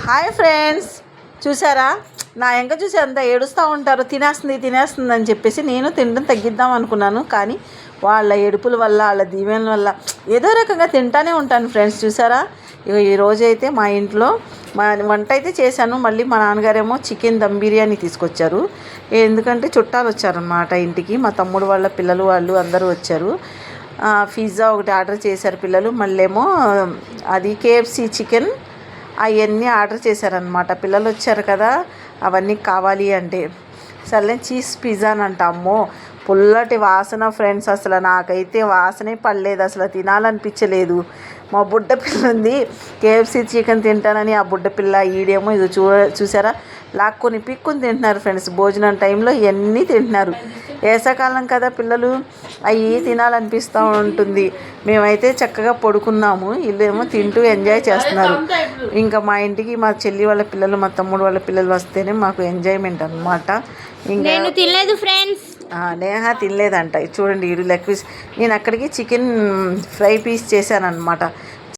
Hi friends, చూసారా నా ఎంక చూసి అంత ఏడుస్తూ ఉంటారు. తినేస్తుంది అని చెప్పేసి నేను తినడం తగ్గిద్దాం అనుకున్నాను. కానీ వాళ్ళ ఏడుపుల వల్ల వాళ్ళ దీవెనల వల్ల ఏదో రకంగా తింటానే ఉంటాను ఫ్రెండ్స్. చూసారా, ఈరోజు అయితే మా ఇంట్లో వంట అయితే చేశాను. మళ్ళీ మా నాన్నగారేమో చికెన్ దమ్ బిర్యానీ తీసుకొచ్చారు. ఎందుకంటే చుట్టాలు వచ్చారన్నమాట ఇంటికి. మా తమ్ముడు వాళ్ళ పిల్లలు వాళ్ళు అందరూ వచ్చారు. పిజ్జా ఒకటి ఆర్డర్ చేశారు పిల్లలు. మళ్ళీ ఏమో అది కేఎఫ్సి చికెన్ అవన్నీ ఆర్డర్ చేశారనమాట. పిల్లలు వచ్చారు కదా, అవన్నీ కావాలి అంటే సర్లే చీజ్ పిజ్జా అని అంటాము. పుల్లటి వాసన ఫ్రెండ్స్, అసలు నాకైతే వాసనే పడలేదు, అసలు తినాలనిపించలేదు. మా బుడ్డ పిల్ల ఉంది కేఎఫ్సి చికెన్ తింటానని. ఆ బుడ్డ పిల్ల ఈడేమో ఇది చూసారా లాక్కొని పిక్కుని తింటున్నారు ఫ్రెండ్స్. భోజనం టైంలో ఇవన్నీ తింటున్నారు. వేసవకాలం కదా, పిల్లలు అవి తినాలనిపిస్తూ ఉంటుంది. మేమైతే చక్కగా పడుకున్నాము, వీళ్ళేమో తింటూ ఎంజాయ్ చేస్తున్నారు. ఇంకా మా ఇంటికి మా చెల్లి వాళ్ళ పిల్లలు మా తమ్ముడు వాళ్ళ పిల్లలు వస్తేనే మాకు ఎంజాయ్మెంట్ అనమాట. ఇంకా తినలేదు ఫ్రెండ్స్, నేహ తినలేదంట. చూడండి, ఈడు లెగ్ పీస్, నేను అక్కడికి చికెన్ ఫ్రై పీస్ చేశాను అనమాట.